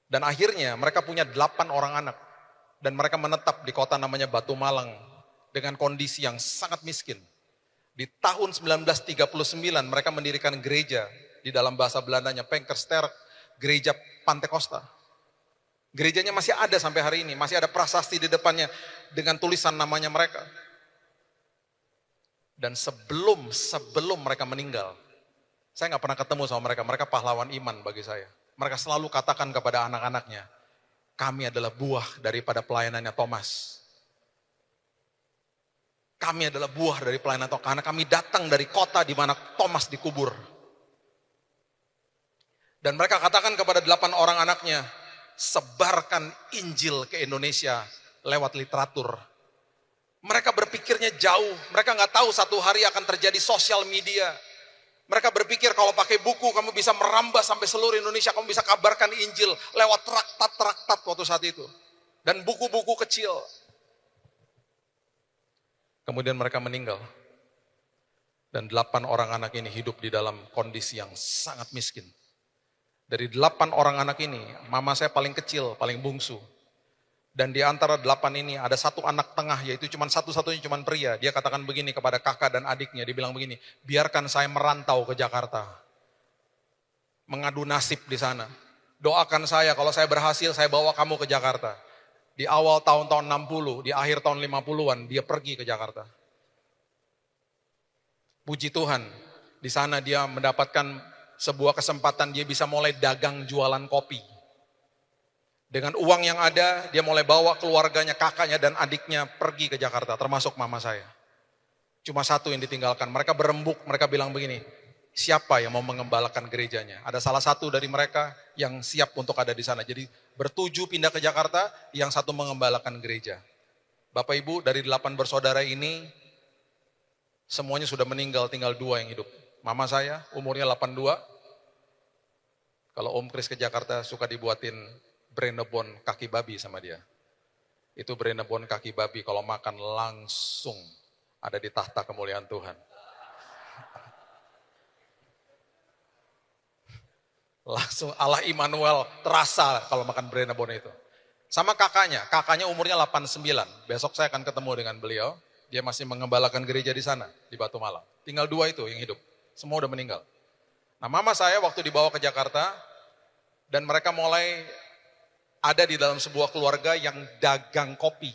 Dan akhirnya mereka punya 8 orang anak. Dan mereka menetap di kota namanya Batu Malang. Dengan kondisi yang sangat miskin. Di tahun 1939 mereka mendirikan gereja. Di dalam bahasa Belandanya Penkersterk, gereja Pantekosta. Gerejanya masih ada sampai hari ini. Masih ada prasasti di depannya dengan tulisan namanya mereka. Dan sebelum mereka meninggal, saya nggak pernah ketemu sama mereka. Mereka pahlawan iman bagi saya. Mereka selalu katakan kepada anak-anaknya, kami adalah buah daripada pelayanannya Thomas. Kami adalah buah dari pelayanan Thomas. Karena kami datang dari kota di mana Thomas dikubur. Dan mereka katakan kepada 8 orang anaknya, sebarkan Injil ke Indonesia lewat literatur. Mereka berpikirnya jauh. Mereka nggak tahu satu hari akan terjadi sosial media. Mereka berpikir kalau pakai buku kamu bisa merambah sampai seluruh Indonesia. Kamu bisa kabarkan Injil lewat traktat-traktat waktu saat itu. Dan buku-buku kecil. Kemudian mereka meninggal. Dan 8 orang anak ini hidup di dalam kondisi yang sangat miskin. Dari 8 orang anak ini, mama saya paling kecil, paling bungsu. Dan di antara 8 ini ada satu anak tengah, yaitu cuma satu-satunya cuma pria. Dia katakan begini kepada kakak dan adiknya, dia bilang begini, biarkan saya merantau ke Jakarta. Mengadu nasib di sana. Doakan saya, kalau saya berhasil saya bawa kamu ke Jakarta. Di awal tahun-tahun 60, di akhir tahun 50-an, dia pergi ke Jakarta. Puji Tuhan, di sana dia mendapatkan sebuah kesempatan, dia bisa mulai dagang jualan kopi. Dengan uang yang ada, dia mulai bawa keluarganya, kakaknya dan adiknya pergi ke Jakarta, termasuk mama saya. Cuma satu yang ditinggalkan, mereka berembuk, mereka bilang begini, siapa yang mau mengembalakan gerejanya? Ada salah satu dari mereka yang siap untuk ada di sana. Jadi bertuju pindah ke Jakarta, yang satu mengembalakan gereja. Bapak Ibu, dari 8 bersaudara ini, semuanya sudah meninggal, tinggal 2 yang hidup. Mama saya umurnya 82, kalau Om Kris ke Jakarta suka dibuatin Brenebon kaki babi sama dia. Itu Brenebon kaki babi kalau makan langsung ada di tahta kemuliaan Tuhan. Langsung Allah Immanuel terasa kalau makan Brenebon itu. Sama kakaknya umurnya 89. Besok saya akan ketemu dengan beliau. Dia masih mengembalakan gereja di sana, di Batu Malang. Tinggal 2 itu yang hidup. Semua udah meninggal. Nah, mama saya waktu dibawa ke Jakarta, dan mereka mulai ada di dalam sebuah keluarga yang dagang kopi.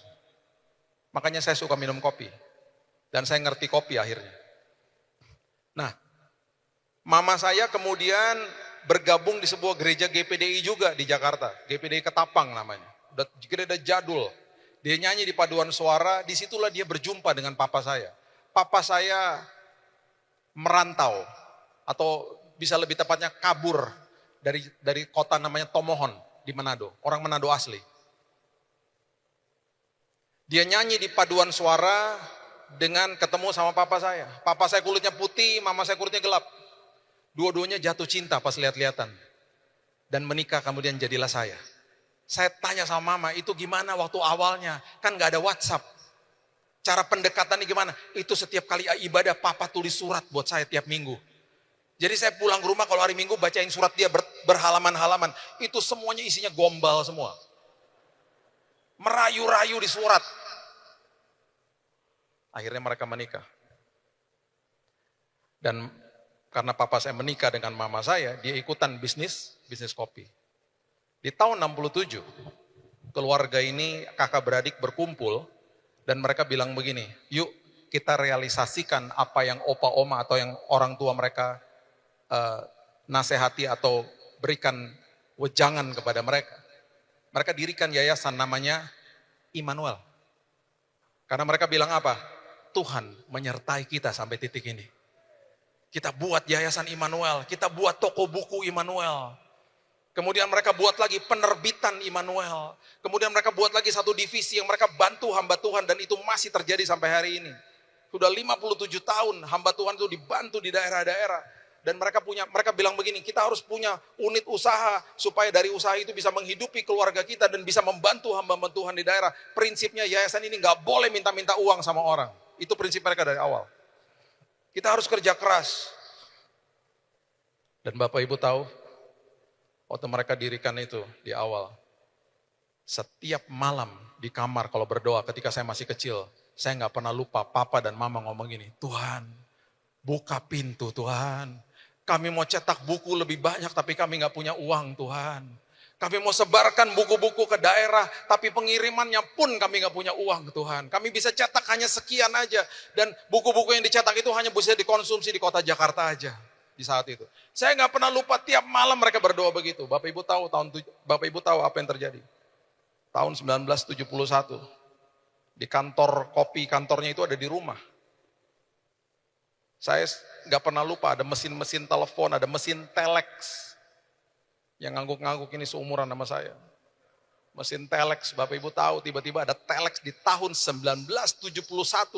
Makanya saya suka minum kopi. Dan saya ngerti kopi akhirnya. Nah, mama saya kemudian bergabung di sebuah gereja GPDI juga di Jakarta. GPDI Ketapang namanya. Gereja jadul. Dia nyanyi di paduan suara, disitulah dia berjumpa dengan papa saya. Papa saya merantau, atau bisa lebih tepatnya kabur dari kota namanya Tomohon di Manado, orang Manado asli. Dia nyanyi di paduan suara dengan ketemu sama papa saya. Papa saya kulitnya putih, mama saya kulitnya gelap. Dua-duanya jatuh cinta pas lihat-lihatan. Dan menikah kemudian jadilah saya. Saya tanya sama mama, itu gimana waktu awalnya? Kan gak ada WhatsApp. Cara pendekatannya gimana? Itu setiap kali ibadah papa tulis surat buat saya tiap minggu. Jadi saya pulang ke rumah kalau hari Minggu bacain surat dia berhalaman-halaman. Itu semuanya isinya gombal semua. Merayu-rayu di surat. Akhirnya mereka menikah. Dan karena papa saya menikah dengan mama saya, dia ikutan bisnis kopi. Di tahun 67, keluarga ini kakak beradik berkumpul dan mereka bilang begini, yuk kita realisasikan apa yang opa oma atau yang orang tua mereka nasihati atau berikan wejangan kepada mereka. Mereka dirikan yayasan namanya Immanuel. Karena mereka bilang apa? Tuhan menyertai kita sampai titik ini. Kita buat yayasan Immanuel, kita buat toko buku Immanuel. Kemudian mereka buat lagi penerbitan Immanuel. Kemudian mereka buat lagi satu divisi yang mereka bantu hamba Tuhan dan itu masih terjadi sampai hari ini. Sudah 57 tahun hamba Tuhan itu dibantu di daerah-daerah. Dan mereka bilang begini, kita harus punya unit usaha supaya dari usaha itu bisa menghidupi keluarga kita dan bisa membantu hamba-hamba Tuhan di daerah. Prinsipnya yayasan ini nggak boleh minta-minta uang sama orang. Itu prinsip mereka dari awal. Kita harus kerja keras. Dan Bapak Ibu tahu, waktu mereka dirikan itu di awal, setiap malam di kamar kalau berdoa ketika saya masih kecil, saya nggak pernah lupa papa dan mama ngomong gini, Tuhan, buka pintu Tuhan. Kami mau cetak buku lebih banyak tapi kami nggak punya uang Tuhan. Kami mau sebarkan buku-buku ke daerah, tapi pengirimannya pun kami nggak punya uang Tuhan. Kami bisa cetak hanya sekian aja. Dan buku-buku yang dicetak itu hanya bisa dikonsumsi di kota Jakarta aja di saat itu. Saya nggak pernah lupa tiap malam mereka berdoa begitu. Bapak Ibu tahu apa yang terjadi. Tahun 1971, di kantor kopi, kantornya itu ada di rumah. Saya nggak pernah lupa ada mesin-mesin telepon, ada mesin telex. Yang ngangguk-ngangguk ini seumuran sama saya. Mesin telex, Bapak Ibu tahu tiba-tiba ada telex di tahun 1971,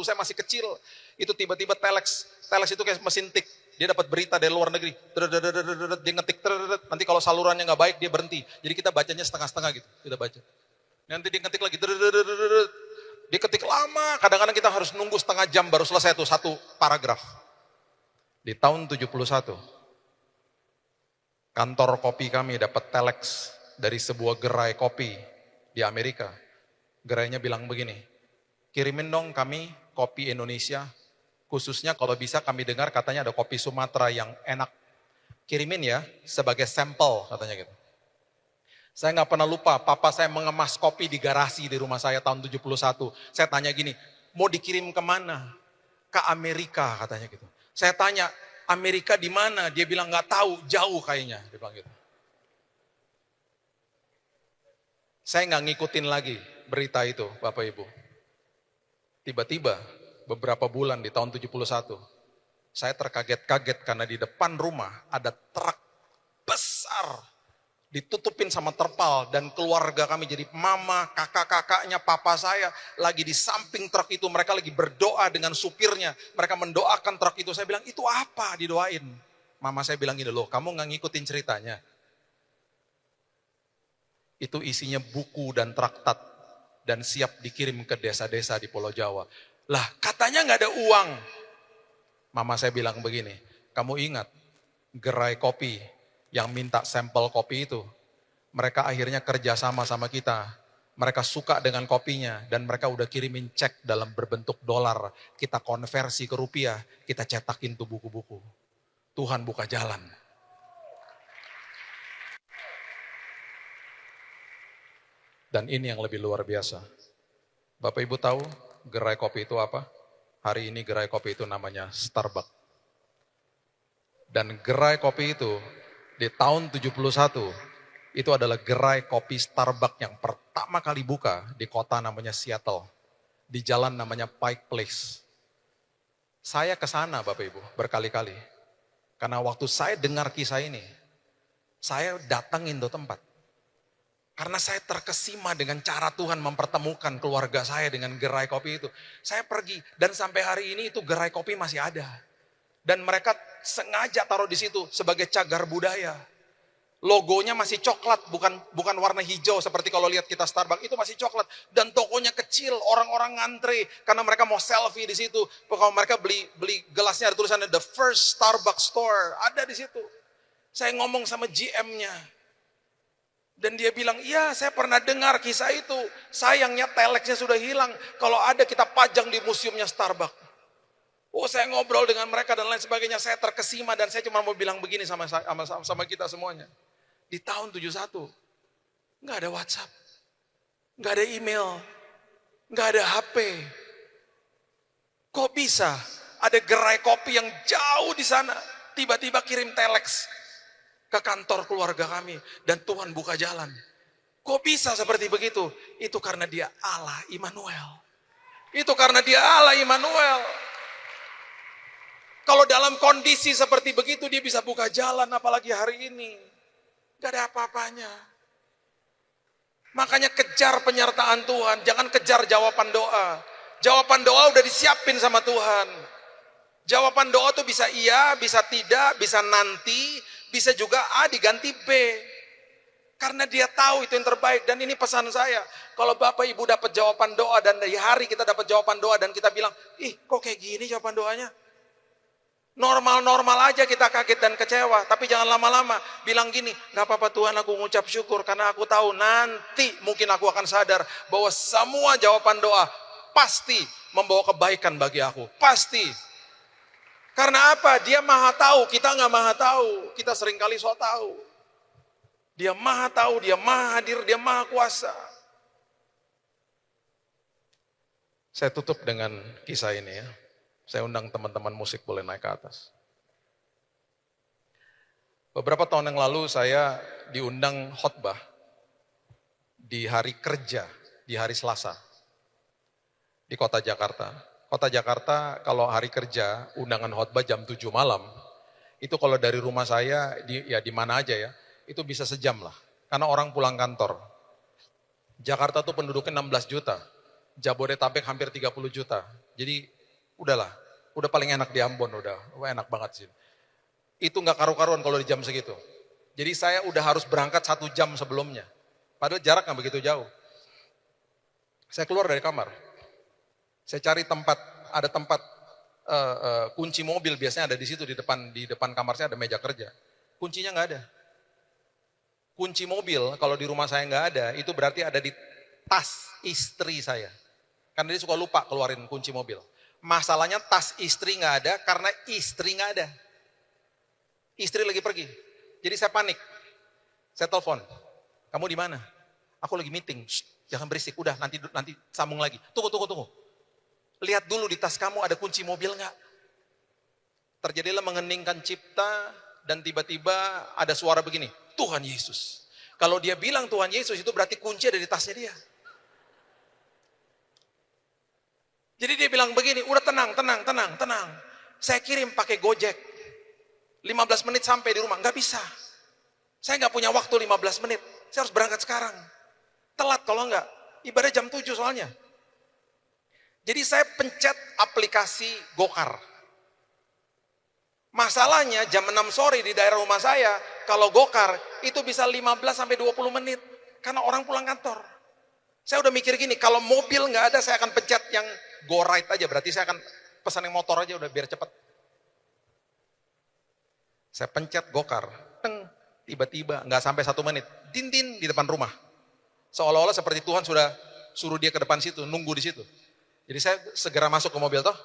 saya masih kecil. Itu tiba-tiba telex itu kayak mesin tik. Dia dapat berita dari luar negeri, dia ngetik, nanti kalau salurannya nggak baik dia berhenti. Jadi kita bacanya setengah-setengah gitu, kita baca. Nanti dia ngetik lagi, dia ketik lama, kadang-kadang kita harus nunggu setengah jam baru selesai tuh satu paragraf. Di tahun 71, kantor kopi kami dapat telex dari sebuah gerai kopi di Amerika. Gerainya bilang begini, kirimin dong kami kopi Indonesia, khususnya kalau bisa kami dengar katanya ada kopi Sumatera yang enak. Kirimin ya sebagai sampel katanya gitu. Saya nggak pernah lupa, papa saya mengemas kopi di garasi di rumah saya tahun 71. Saya tanya gini, mau dikirim kemana? Ke Amerika katanya gitu. Saya tanya, Amerika di mana? Dia bilang nggak tahu, jauh kayaknya. Dia bilang gitu. Saya nggak ngikutin lagi berita itu, Bapak Ibu. Tiba-tiba beberapa bulan di tahun 71, saya terkaget-kaget karena di depan rumah ada truk besar ditutupin sama terpal dan keluarga kami jadi mama, kakak-kakaknya, papa saya lagi di samping truk itu, mereka lagi berdoa dengan supirnya, mereka mendoakan truk itu. Saya bilang, itu apa didoain? Mama saya bilang gini, loh kamu gak ngikutin ceritanya? Itu isinya buku dan traktat dan siap dikirim ke desa-desa di Pulau Jawa. Lah katanya gak ada uang. Mama saya bilang begini, kamu ingat gerai kopi yang minta sampel kopi itu, mereka akhirnya kerja sama kita. Mereka suka dengan kopinya dan mereka udah kirimin cek dalam berbentuk dolar. Kita konversi ke rupiah, kita cetakin tuh buku-buku. Tuhan buka jalan. Dan ini yang lebih luar biasa. Bapak Ibu tahu gerai kopi itu apa? Hari ini gerai kopi itu namanya Starbucks. Dan gerai kopi itu di tahun 71, itu adalah gerai kopi Starbucks yang pertama kali buka di kota namanya Seattle. Di jalan namanya Pike Place. Saya ke sana Bapak Ibu berkali-kali. Karena waktu saya dengar kisah ini, saya datangin tuh tempat. Karena saya terkesima dengan cara Tuhan mempertemukan keluarga saya dengan gerai kopi itu. Saya pergi dan sampai hari ini itu gerai kopi masih ada. Dan mereka sengaja taruh di situ sebagai cagar budaya. Logonya masih coklat, bukan warna hijau seperti kalau lihat kita Starbucks, itu masih coklat. Dan tokonya kecil, orang-orang ngantre karena mereka mau selfie di situ. Kalau mereka beli gelasnya ada tulisannya The First Starbucks Store, ada di situ. Saya ngomong sama GM-nya. Dan dia bilang, iya saya pernah dengar kisah itu. Sayangnya telexnya sudah hilang. Kalau ada kita pajang di museumnya Starbucks. Oh saya ngobrol dengan mereka dan lain sebagainya, saya terkesima dan saya cuma mau bilang begini sama kita semuanya. Di tahun 71, nggak ada WhatsApp, nggak ada email, nggak ada HP. Kok bisa ada gerai kopi yang jauh di sana, tiba-tiba kirim telex ke kantor keluarga kami dan Tuhan buka jalan. Kok bisa seperti begitu? Itu karena dia Allah Immanuel. Itu karena dia Allah Immanuel. Kalau dalam kondisi seperti begitu dia bisa buka jalan, apalagi hari ini. Gak ada apa-apanya. Makanya kejar penyertaan Tuhan, jangan kejar jawaban doa. Jawaban doa udah disiapin sama Tuhan. Jawaban doa tuh bisa iya, bisa tidak, bisa nanti, bisa juga A diganti B. Karena dia tahu itu yang terbaik. Dan ini pesan saya, kalau Bapak Ibu dapat jawaban doa dan di hari kita dapat jawaban doa dan kita bilang, ih kok kayak gini jawaban doanya? Normal-normal aja kita kaget dan kecewa. Tapi jangan lama-lama bilang gini, gak apa-apa Tuhan, aku mengucap syukur. Karena aku tahu nanti mungkin aku akan sadar bahwa semua jawaban doa pasti membawa kebaikan bagi aku. Pasti. Karena apa? Dia maha tahu, kita gak maha tahu. Kita seringkali so tahu. Dia maha tahu, dia maha hadir, dia maha kuasa. Saya tutup dengan kisah ini ya. Saya undang teman-teman musik boleh naik ke atas. Beberapa tahun yang lalu saya diundang khotbah di hari kerja, di hari Selasa, di kota Jakarta. Kota Jakarta kalau hari kerja, undangan khotbah jam 7 malam, itu kalau dari rumah saya, di mana aja ya, itu bisa sejam lah. Karena orang pulang kantor. Jakarta tuh penduduknya 16 juta, Jabodetabek hampir 30 juta. Jadi udahlah, udah paling enak di Ambon, udah enak banget sih. Itu nggak karu-karuan kalau di jam segitu. Jadi saya udah harus berangkat 1 jam sebelumnya. Padahal jarak nggak begitu jauh. Saya keluar dari kamar. Saya cari tempat, ada tempat kunci mobil biasanya ada di situ di depan kamar saya ada meja kerja. Kuncinya nggak ada. Kunci mobil kalau di rumah saya nggak ada, itu berarti ada di tas istri saya. Karena dia suka lupa keluarin kunci mobil. Masalahnya tas istri nggak ada karena istri nggak ada. Istri lagi pergi. Jadi saya panik. Saya telepon. Kamu di mana? Aku lagi meeting. Shh, jangan berisik. Udah nanti sambung lagi. Tunggu. Lihat dulu di tas kamu ada kunci mobil nggak? Terjadilah mengeningkan cipta dan tiba-tiba ada suara begini. Tuhan Yesus. Kalau dia bilang Tuhan Yesus itu berarti kunci ada di tasnya dia. Jadi dia bilang begini, udah tenang. Saya kirim pakai Gojek. 15 menit sampai di rumah, nggak bisa. Saya nggak punya waktu 15 menit. Saya harus berangkat sekarang. Telat kalau nggak. Ibadah jam 7 soalnya. Jadi saya pencet aplikasi Gokar. Masalahnya jam 6 sore di daerah rumah saya, kalau Gokar itu bisa 15 sampai 20 menit. Karena orang pulang kantor. Saya udah mikir gini, kalau mobil nggak ada saya akan pencet yang Go Ride aja, berarti saya akan pesan yang motor aja udah biar cepet. Saya pencet Gokar, tiba-tiba nggak sampai 1 menit, din di depan rumah. Seolah-olah seperti Tuhan sudah suruh dia ke depan situ, nunggu di situ. Jadi saya segera masuk ke mobil toh.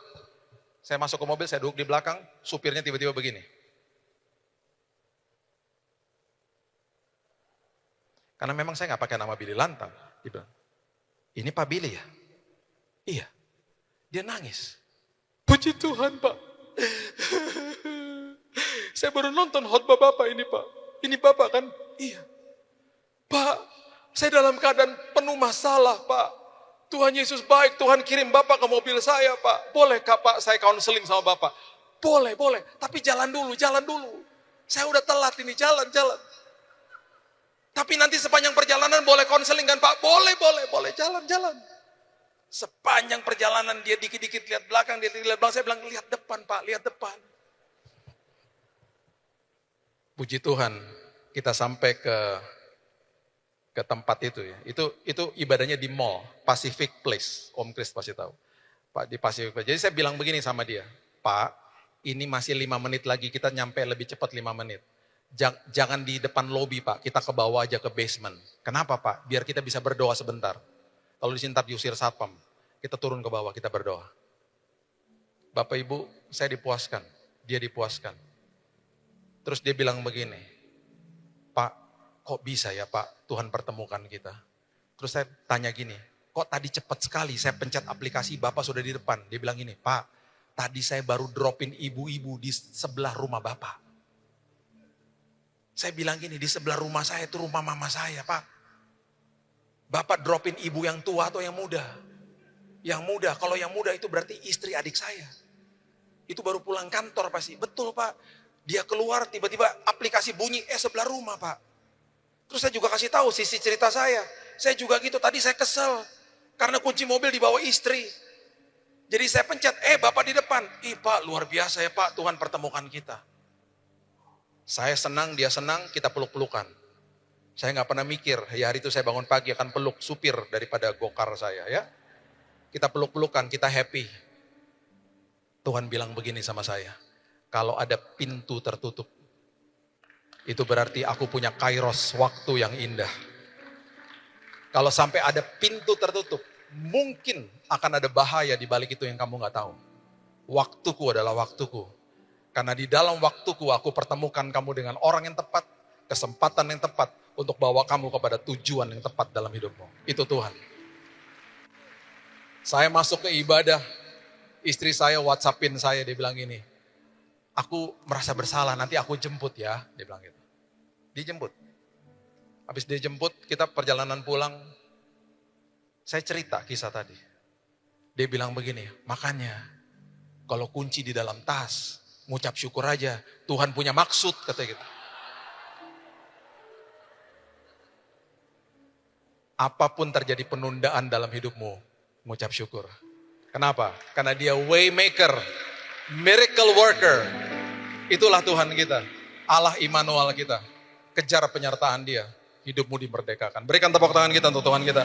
Saya masuk ke mobil, saya duduk di belakang, supirnya tiba-tiba begini. Karena memang saya nggak pakai nama Billy Lantang. Dia bilang, ini Pak Billy ya? Iya. Dia nangis. Puji Tuhan Pak. Saya baru nonton khotbah Bapak ini Pak. Ini Bapak kan? Iya. Pak, saya dalam keadaan penuh masalah Pak. Tuhan Yesus baik, Tuhan kirim Bapak ke mobil saya Pak. Bolehkah Pak saya counseling sama Bapak? Boleh. Tapi jalan dulu. Saya udah telat ini, jalan. Tapi nanti sepanjang perjalanan boleh konseling kan Pak? Boleh, jalan. Sepanjang perjalanan dia dikit-dikit lihat belakang, saya bilang lihat depan Pak, lihat depan. Puji Tuhan, kita sampai ke tempat itu ya. Itu ibadahnya di mall, Pacific Place, Om Chris pasti tahu. Pak di Pacific Place. Jadi saya bilang begini sama dia, Pak, ini masih 5 menit lagi, kita nyampe lebih cepat 5 menit. Jangan di depan lobi Pak, kita ke bawah aja ke basement. Kenapa Pak? Biar kita bisa berdoa sebentar. Kalau di sini ntar diusir satpam, kita turun ke bawah, kita berdoa. Bapak Ibu, saya dipuaskan, dia dipuaskan. Terus dia bilang begini, Pak, kok bisa ya Pak Tuhan pertemukan kita? Terus saya tanya gini, kok tadi cepat sekali saya pencet aplikasi Bapak sudah di depan. Dia bilang gini, Pak, tadi saya baru dropin ibu-ibu di sebelah rumah Bapak. Saya bilang gini, di sebelah rumah saya itu rumah mama saya Pak. Bapak dropin ibu yang tua atau yang muda? Yang muda, kalau yang muda itu berarti istri adik saya. Itu baru pulang kantor pasti. Betul Pak, dia keluar tiba-tiba aplikasi bunyi, sebelah rumah Pak. Terus saya juga kasih tahu sisi cerita saya. Saya juga gitu, tadi saya kesel. Karena kunci mobil dibawa istri. Jadi saya pencet, Bapak di depan. Pak luar biasa ya Pak, Tuhan pertemukan kita. Saya senang, dia senang, kita peluk-pelukan. Saya nggak pernah mikir, ya hari itu saya bangun pagi akan peluk supir daripada Gokar saya ya. Kita peluk-pelukan, kita happy. Tuhan bilang begini sama saya, Kalau ada pintu tertutup, itu berarti aku punya kairos waktu yang indah. Kalau sampai ada pintu tertutup, mungkin akan ada bahaya di balik itu yang kamu gak tahu. Waktuku adalah waktuku. Karena di dalam waktuku aku pertemukan kamu dengan orang yang tepat, kesempatan yang tepat untuk bawa kamu kepada tujuan yang tepat dalam hidupmu. Itu Tuhan. Saya masuk ke ibadah, istri saya WhatsAppin saya, dia bilang gini, aku merasa bersalah, nanti aku jemput ya, dia bilang gitu. Dijemput. Habis dia jemput, kita perjalanan pulang, saya cerita kisah tadi. Dia bilang begini, makanya kalau kunci di dalam tas, ngucap syukur aja, Tuhan punya maksud, katanya gitu. Apapun terjadi penundaan dalam hidupmu, ngucap syukur. Kenapa? Karena dia way maker, miracle worker. Itulah Tuhan kita, Allah Immanuel kita. Kejar penyertaan dia, hidupmu dimerdekakan. Berikan tepuk tangan kita untuk Tuhan kita.